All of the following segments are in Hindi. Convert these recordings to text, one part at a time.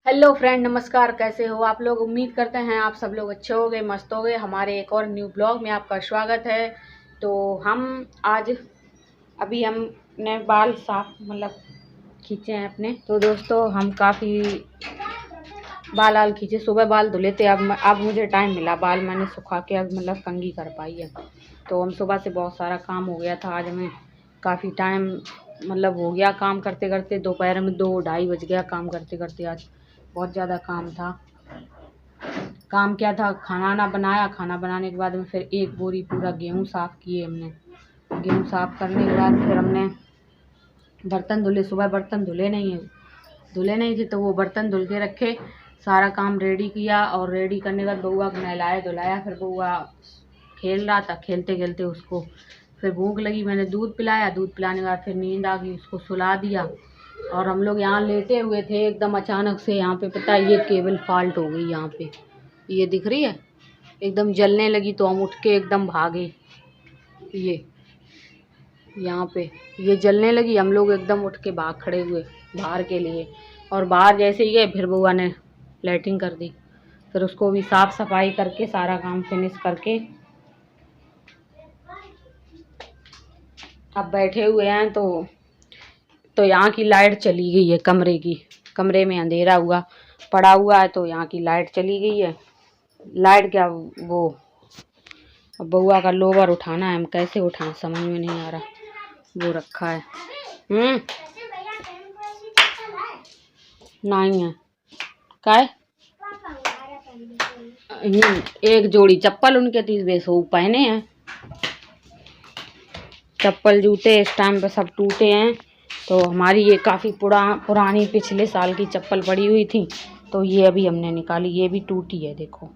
हेलो फ्रेंड, नमस्कार। कैसे हो आप लोग? उम्मीद करते हैं आप सब लोग अच्छे होंगे, मस्त होंगे। हमारे एक और न्यू ब्लॉग में आपका स्वागत है। तो हम आज अभी हमने बाल साफ खींचे हैं अपने। तो दोस्तों हम काफ़ी बाल आल खींचे, सुबह बाल धुले थे। अब मुझे टाइम मिला, बाल मैंने सुखा के अब कंघी कर पाई है। तो हम सुबह से बहुत सारा काम हो गया था आज हमें, काफ़ी टाइम हो गया काम करते करते। दोपहर में 2-2:30 बज गया काम करते करते। आज बहुत ज़्यादा काम था। काम क्या था, खाना ना बनाया। खाना बनाने के बाद में फिर एक बोरी पूरा गेहूँ साफ़ किए हमने। गेहूँ साफ़ करने के बाद फिर हमने बर्तन धुले। सुबह बर्तन धुले नहीं थे तो वो बर्तन धुल के रखे, सारा काम रेडी किया। और रेडी करने के बाद बउआ को नहलाया धुलाया। फिर बउआ खेल रहा था, खेलते खेलते उसको फिर भूख लगी, मैंने दूध पिलाया। दूध पिलाने के बाद फिर नींद आ गई, उसको सुला दिया। और हम लोग यहाँ लेटे हुए थे, एकदम अचानक से यहाँ पे पता है ये केबल फॉल्ट हो गई। यहाँ पे ये दिख रही है, एकदम जलने लगी। तो हम उठ के एकदम भागे। ये यहाँ पे ये जलने लगी, हम लोग एकदम उठ के भाग खड़े हुए बाहर के लिए। और बाहर जैसे ही गए फिर बउआ ने लाइटिंग कर दी। फिर उसको भी साफ़ सफाई करके सारा काम फिनिश करके अब बैठे हुए हैं। तो यहाँ की लाइट चली गई है कमरे की। कमरे में अंधेरा हुआ पड़ा हुआ है तो यहाँ की लाइट चली गई है। लाइट क्या, वो बउआ का लोवर उठाना है, हम कैसे उठाएं समझ में नहीं आ रहा। वो रखा है नहीं है काय। एक जोड़ी चप्पल उनके 30 वो पहने हैं। चप्पल जूते इस टाइम पे सब टूटे हैं। तो हमारी ये काफ़ी पुरानी पिछले साल की चप्पल पड़ी हुई थी, तो ये अभी हमने निकाली। ये भी टूटी है, देखो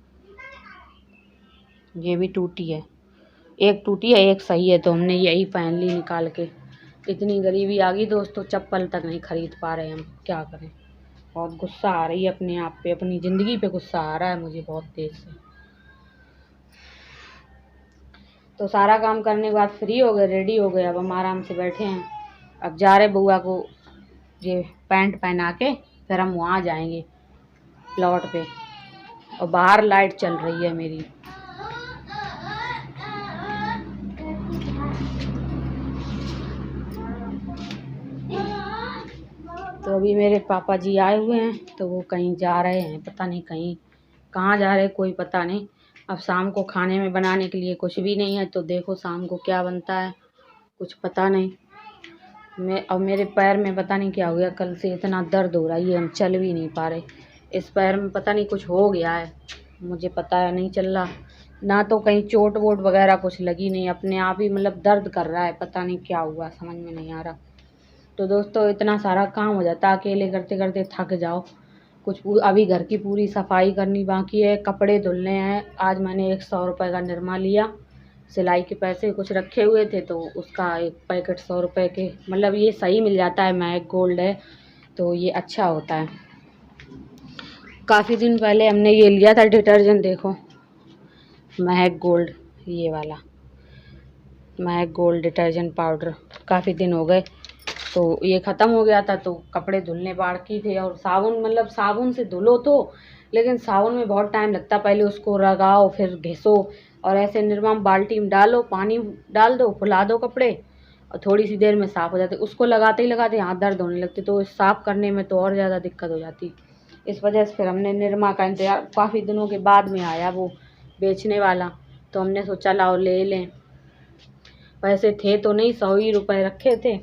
ये भी टूटी है। एक टूटी है एक सही है, तो हमने यही पहन ली निकाल के। इतनी गरीबी आ गई दोस्तों, चप्पल तक नहीं खरीद पा रहे हम, क्या करें। बहुत गुस्सा आ रही है अपने आप पे, अपनी ज़िंदगी पे गुस्सा आ रहा है मुझे बहुत तेज़ से। तो सारा काम करने के बाद फ्री हो गए, रेडी हो गए। अब हम आराम से बैठे हैं। अब जा रहे बउआ को ये पैंट पहना के फिर हम वहाँ जाएंगे प्लॉट पे। और बाहर लाइट चल रही है मेरी। तो अभी मेरे पापा जी आए हुए हैं, तो वो कहीं जा रहे हैं, पता नहीं कहीं कहाँ जा रहे हैं, कोई पता नहीं। अब शाम को खाने में बनाने के लिए कुछ भी नहीं है, तो देखो शाम को क्या बनता है, कुछ पता नहीं। अब मेरे पैर में पता नहीं क्या हो गया, कल से इतना दर्द हो रहा है, ये हम चल भी नहीं पा रहे। इस पैर में पता नहीं कुछ हो गया है, मुझे पता है नहीं चल रहा। ना तो कहीं चोट वोट वगैरह कुछ लगी नहीं, अपने आप ही दर्द कर रहा है, पता नहीं क्या हुआ, समझ में नहीं आ रहा। तो दोस्तों इतना सारा काम हो जाता है, अकेले करते करते थक जाओ। अभी घर की पूरी सफाई करनी बाकी है, कपड़े धुलने हैं। आज मैंने 100 रुपये का निरमा लिया, सिलाई के पैसे कुछ रखे हुए थे, तो उसका एक पैकेट 100 रुपये के ये सही मिल जाता है। महक गोल्ड है तो ये अच्छा होता है। काफ़ी दिन पहले हमने ये लिया था डिटर्जेंट, देखो महक गोल्ड, ये वाला महक गोल्ड डिटर्जेंट पाउडर। काफ़ी दिन हो गए तो ये ख़त्म हो गया था, तो कपड़े धुलने बाकी थे। और साबुन साबुन से धुलो तो, लेकिन साबुन में बहुत टाइम लगता, पहले उसको रगाओ फिर घिसो। और ऐसे निरमा बाल्टी में डालो, पानी डाल दो, फुला दो कपड़े और थोड़ी सी देर में साफ़ हो जाते। उसको लगाते ही लगाते हाथ दर्द होने लगते, तो साफ़ करने में तो और ज़्यादा दिक्कत हो जाती। इस वजह से फिर हमने निरमा का इंतजार, काफ़ी दिनों के बाद में आया वो बेचने वाला, तो हमने सोचा लाओ ले लें। पैसे थे तो नहीं, 100 ही रुपये रखे थे,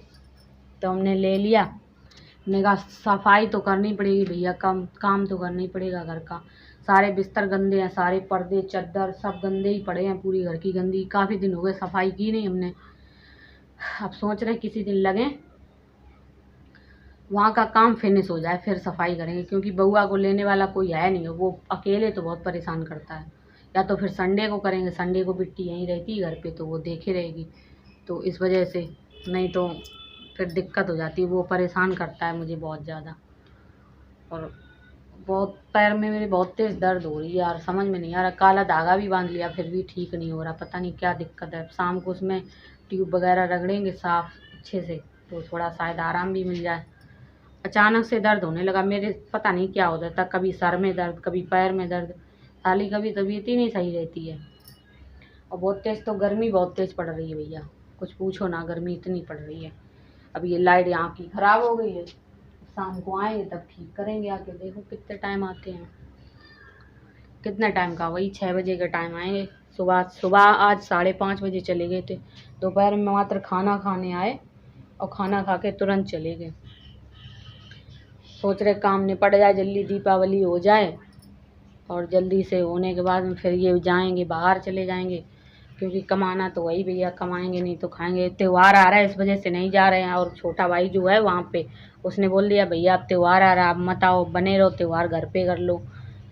तो हमने ले लिया। हमने कहा सफाई तो करनी पड़ेगी भैया, काम तो करना ही पड़ेगा घर का। सारे बिस्तर गंदे हैं, सारे पर्दे चादर सब गंदे ही पड़े हैं, पूरी घर की गंदी। काफ़ी दिन हो गए सफाई की नहीं हमने। अब सोच रहे किसी दिन लगें, वहाँ का काम फिनिश हो जाए फिर सफाई करेंगे, क्योंकि बउआ को लेने वाला कोई है नहीं, वो अकेले तो बहुत परेशान करता है। या तो फिर संडे को करेंगे, संडे को बिट्टी यहीं रहती है घर पे, तो वो देखे रहेगी। तो इस वजह से, नहीं तो फिर दिक्कत हो जाती है, वो परेशान करता है मुझे बहुत ज़्यादा। और बहुत पैर में मेरे बहुत तेज़ दर्द हो रही है यार, समझ में नहीं आ रहा। काला धागा भी बांध लिया फिर भी ठीक नहीं हो रहा, पता नहीं क्या दिक्कत है। शाम को उसमें ट्यूब वगैरह रगड़ेंगे साफ़ अच्छे से, तो थोड़ा शायद आराम भी मिल जाए। अचानक से दर्द होने लगा मेरे, पता नहीं क्या होता था, कभी सर में दर्द, कभी पैर में दर्द। साली कभी तबीयत ही नहीं सही रहती है। और बहुत तेज़ तो गर्मी बहुत तेज़ पड़ रही है भैया, कुछ पूछो ना, गर्मी इतनी पड़ रही है। अब ये लाइट यहाँ की ख़राब हो गई है, शाम को आएंगे तब ठीक करेंगे आके। देखो कितने टाइम आते हैं, कितने टाइम का, वही 6 बजे का टाइम आएंगे। सुबह सुबह आज 5:30 बजे चले गए थे, दोपहर में मात्र खाना खाने आए और खाना खा के तुरंत चले गए। सोच रहे काम निपट जाए, जल्दी दीपावली हो जाए और जल्दी से होने के बाद में फिर ये जाएंगे, बाहर चले जाएंगे, क्योंकि कमाना तो वही भैया, कमाएंगे नहीं तो खाएंगे। त्यौहार आ रहा है इस वजह से नहीं जा रहे हैं। और छोटा भाई जो है वहाँ पे, उसने बोल दिया भैया अब त्यौहार आ रहा है, आप मत आओ, बने रहो, त्यौहार घर पे कर लो।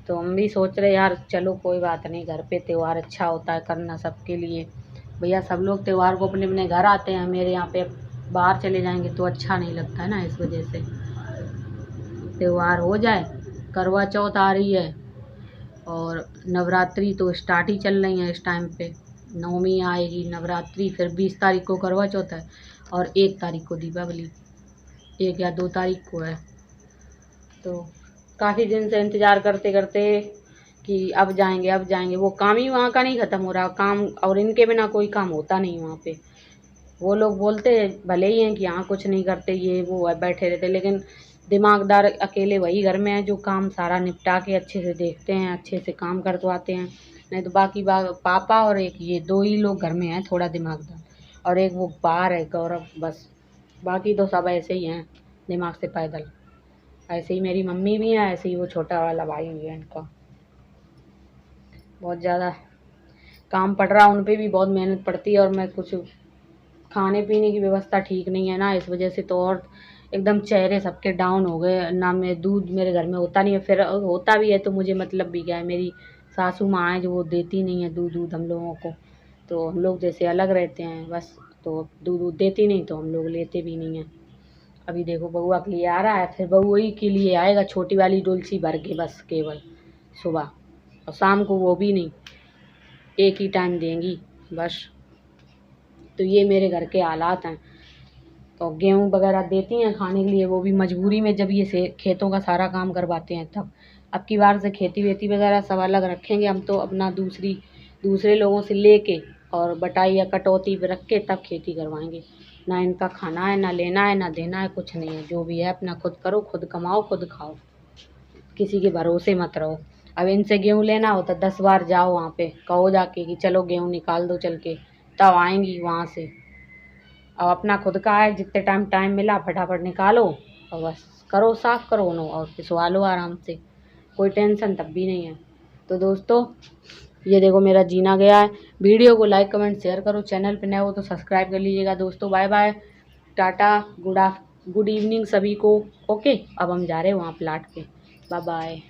तो हम भी सोच रहे यार चलो कोई बात नहीं, घर पे त्यौहार अच्छा होता है करना सबके लिए। भैया सब लोग त्यौहार को अपने अपने घर आते हैं, मेरे यहाँ पे बाहर चले जाएंगे तो अच्छा नहीं लगता है ना, इस वजह से। त्यौहार हो जाए, करवा चौथ आ रही है और नवरात्रि तो स्टार्ट ही चल रही है इस टाइम पे। नवमी आएगी, नवरात्रि, फिर 20 तारीख को करवा चौथ है और 1 तारीख को दीपावली, 1 या 2 तारीख को है। तो काफ़ी दिन से इंतज़ार करते करते कि अब जाएंगे अब जाएंगे, वो काम ही वहाँ का नहीं ख़त्म हो रहा काम, और इनके बिना कोई काम होता नहीं वहाँ पे। वो लोग बोलते भले ही हैं कि यहाँ कुछ नहीं करते, ये वो है, बैठे रहते, लेकिन दिमागदार अकेले वही घर में है जो काम सारा निपटा के अच्छे से देखते हैं, अच्छे से काम करवाते हैं। नहीं तो बाकी पापा और एक ये 2 ही लोग घर में हैं थोड़ा दिमागदार, और एक वो बाहर है गौरव, बस। बाकी तो सब ऐसे ही हैं दिमाग से पैदल। ऐसे ही मेरी मम्मी भी है, ऐसे ही वो छोटा वाला भाई भी है, इनका बहुत ज़्यादा काम पड़ रहा है, उन पे भी बहुत मेहनत पड़ती है। और मैं कुछ खाने पीने की व्यवस्था ठीक नहीं है ना, इस वजह से तो और एकदम चेहरे सबके डाउन हो गए ना। मैं दूध मेरे घर में होता नहीं है, फिर होता भी है तो मुझे मतलब भी क्या है, मेरी सासू माँ है जो वो देती नहीं है दूध हम लोगों को, तो हम लोग जैसे अलग रहते हैं बस, तो दूध देती नहीं तो हम लोग लेते भी नहीं हैं। अभी देखो बउआ के लिए आ रहा है, फिर बउआ ही के लिए आएगा छोटी वाली डोलची भर के, बस केवल सुबह, और शाम को वो भी नहीं, एक ही टाइम देंगी बस। तो ये मेरे घर के हालात हैं। तो गेहूँ वगैरह देती हैं खाने के लिए, वो भी मजबूरी में, जब ये से खेतों का सारा काम करवाते हैं तब। अब की बार से खेती वेती वगैरह सब अलग रखेंगे हम, तो अपना दूसरे लोगों से लेके और बटाई या कटौती पे रख के तब खेती करवाएंगे। ना इनका खाना है, ना लेना है, ना देना है, कुछ नहीं है। जो भी है अपना खुद करो, खुद कमाओ, खुद खाओ, किसी के भरोसे मत रहो। अब इनसे गेहूँ लेना हो तो 10 बार जाओ वहाँ पे, कहो जाके कि चलो गेहूँ निकाल दो चल के, तब आएंगी वहाँ से। अब अपना खुद का है, जितने टाइम मिला फटाफट निकालो और बस करो, साफ़ करो उन्हों और पिसवा लो आराम से, कोई टेंशन तब भी नहीं है। तो दोस्तों ये देखो मेरा जीना गया है। वीडियो को लाइक कमेंट शेयर करो, चैनल पे नए हो तो सब्सक्राइब कर लीजिएगा दोस्तों। बाय बाय, टाटा, गुड इवनिंग सभी को। ओके, अब हम जा रहे हैं वहाँ प्लाट पे। Bye bye.